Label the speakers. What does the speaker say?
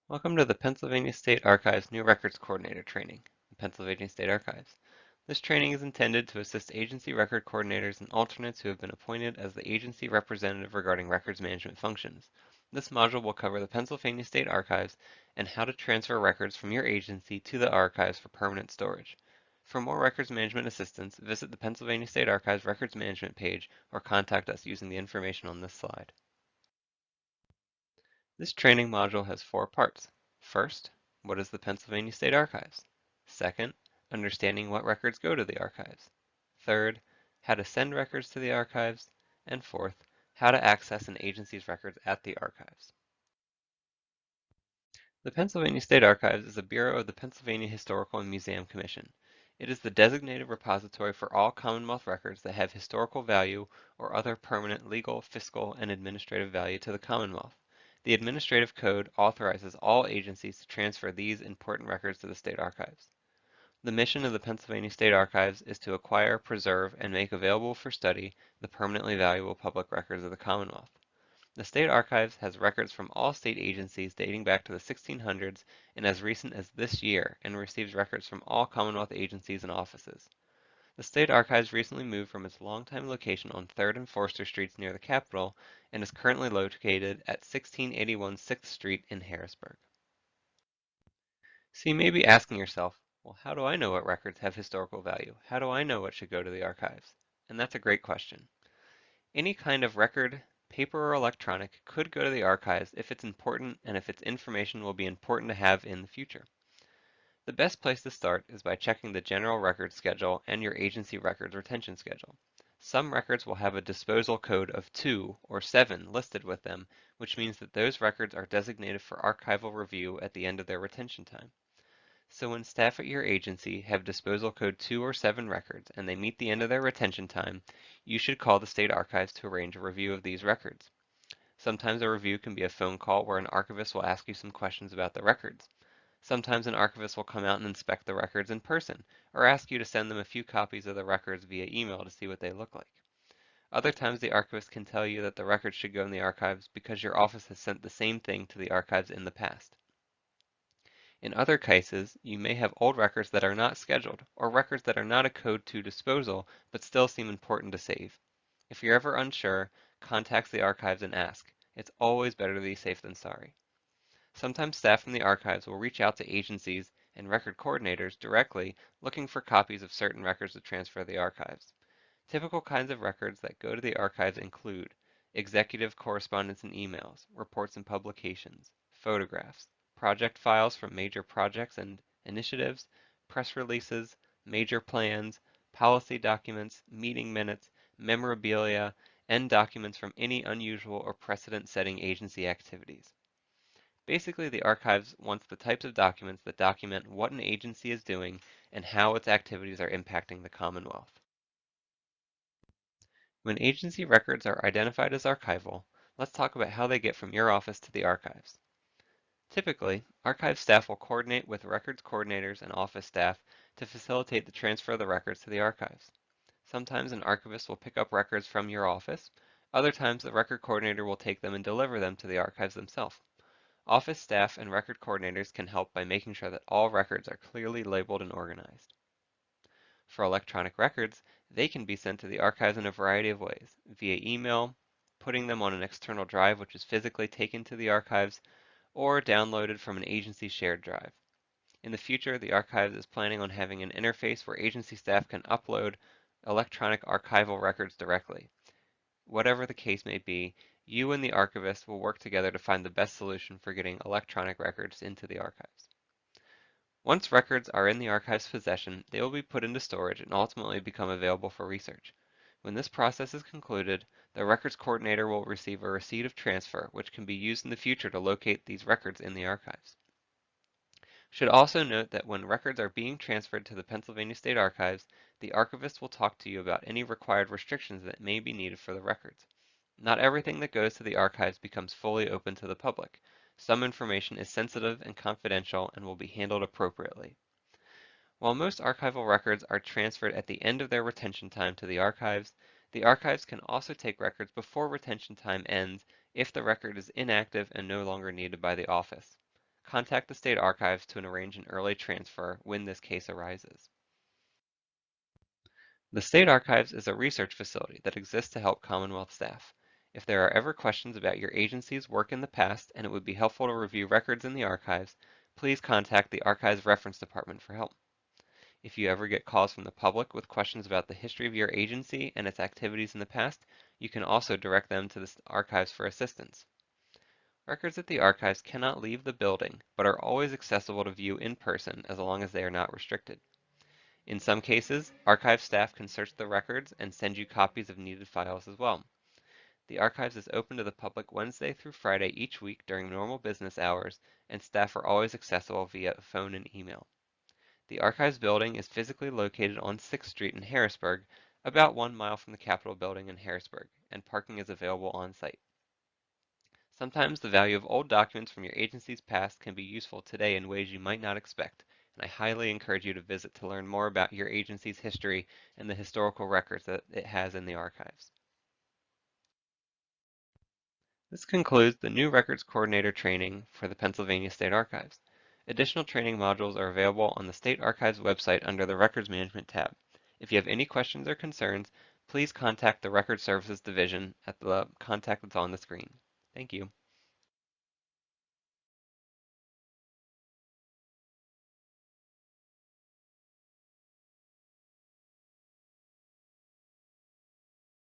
Speaker 1: Welcome to the Pennsylvania State Archives New Records Coordinator Training, the Pennsylvania State Archives. This training is intended to assist agency record coordinators and alternates who have been appointed as the agency representative regarding records management functions. This module will cover the Pennsylvania State Archives and how to transfer records from your agency to the archives for permanent storage. For more records management assistance, visit the Pennsylvania State Archives Records Management page or contact us using the information on this slide. This training module has 4 parts. First, what is the Pennsylvania State Archives? Second, understanding what records go to the archives. Third, how to send records to the archives. And fourth, how to access an agency's records at the archives. The Pennsylvania State Archives is a bureau of the Pennsylvania Historical and Museum Commission. It is the designated repository for all Commonwealth records that have historical value or other permanent legal, fiscal, and administrative value to the Commonwealth. The Administrative Code authorizes all agencies to transfer these important records to the state archives. The mission of the Pennsylvania State Archives is to acquire, preserve, and make available for study the permanently valuable public records of the Commonwealth. The State Archives has records from all state agencies dating back to the 1600s and as recent as this year, and receives records from all Commonwealth agencies and offices. The State Archives recently moved from its longtime location on 3rd and Forster Streets near the Capitol and is currently located at 1681 6th Street in Harrisburg. So you may be asking yourself, well, how do I know what records have historical value? How do I know what should go to the archives? And that's a great question. Any kind of record, paper or electronic, could go to the archives if it's important and if its information will be important to have in the future. The best place to start is by checking the General Records Schedule and your agency records retention schedule. Some records will have a disposal code of 2 or 7 listed with them, which means that those records are designated for archival review at the end of their retention time. So when staff at your agency have disposal code 2 or 7 records and they meet the end of their retention time, you should call the state archives to arrange a review of these records. Sometimes a review can be a phone call where an archivist will ask you some questions about the records. Sometimes an archivist will come out and inspect the records in person, or ask you to send them a few copies of the records via email to see what they look like. Other times the archivist can tell you that the records should go in the archives because your office has sent the same thing to the archives in the past. In other cases, you may have old records that are not scheduled, or records that are not a code to disposal, but still seem important to save. If you're ever unsure, contact the archives and ask. It's always better to be safe than sorry. Sometimes staff from the archives will reach out to agencies and record coordinators directly looking for copies of certain records to transfer to the archives. Typical kinds of records that go to the archives include executive correspondence and emails, reports and publications, photographs, project files from major projects and initiatives, press releases, major plans, policy documents, meeting minutes, memorabilia, and documents from any unusual or precedent-setting agency activities. Basically, the archives wants the types of documents that document what an agency is doing and how its activities are impacting the Commonwealth. When agency records are identified as archival, let's talk about how they get from your office to the archives. Typically, archive staff will coordinate with records coordinators and office staff to facilitate the transfer of the records to the archives. Sometimes an archivist will pick up records from your office. Other times, the record coordinator will take them and deliver them to the archives themselves. Office staff and record coordinators can help by making sure that all records are clearly labeled and organized. For electronic records, they can be sent to the archives in a variety of ways, via email, putting them on an external drive which is physically taken to the archives, or downloaded from an agency shared drive. In the future, the archives is planning on having an interface where agency staff can upload electronic archival records directly. Whatever the case may be, you and the archivist will work together to find the best solution for getting electronic records into the archives. Once records are in the archive's possession, they will be put into storage and ultimately become available for research. When this process is concluded, the records coordinator will receive a receipt of transfer, which can be used in the future to locate these records in the archives. Should also note that when records are being transferred to the Pennsylvania State Archives, the archivist will talk to you about any required restrictions that may be needed for the records. Not everything that goes to the archives becomes fully open to the public. Some information is sensitive and confidential and will be handled appropriately. While most archival records are transferred at the end of their retention time to the archives can also take records before retention time ends if the record is inactive and no longer needed by the office. contact the State Archives to arrange an early transfer when this case arises. The State Archives is a research facility that exists to help Commonwealth staff. If there are ever questions about your agency's work in the past and it would be helpful to review records in the archives, please contact the Archives Reference Department for help. If you ever get calls from the public with questions about the history of your agency and its activities in the past, you can also direct them to the archives for assistance. Records at the archives cannot leave the building, but are always accessible to view in person as long as they are not restricted. In some cases, archive staff can search the records and send you copies of needed files as well. The archives is open to the public Wednesday through Friday each week during normal business hours, and staff are always accessible via phone and email. The archives building is physically located on 6th Street in Harrisburg, about 1 mile from the Capitol building in Harrisburg, and parking is available on site. Sometimes the value of old documents from your agency's past can be useful today in ways you might not expect, and I highly encourage you to visit to learn more about your agency's history and the historical records that it has in the archives. This concludes the new Records Coordinator training for the Pennsylvania State Archives. Additional training modules are available on the State Archives website under the Records Management tab. If you have any questions or concerns, please contact the Record Services Division at the contact that's on the screen. Thank you.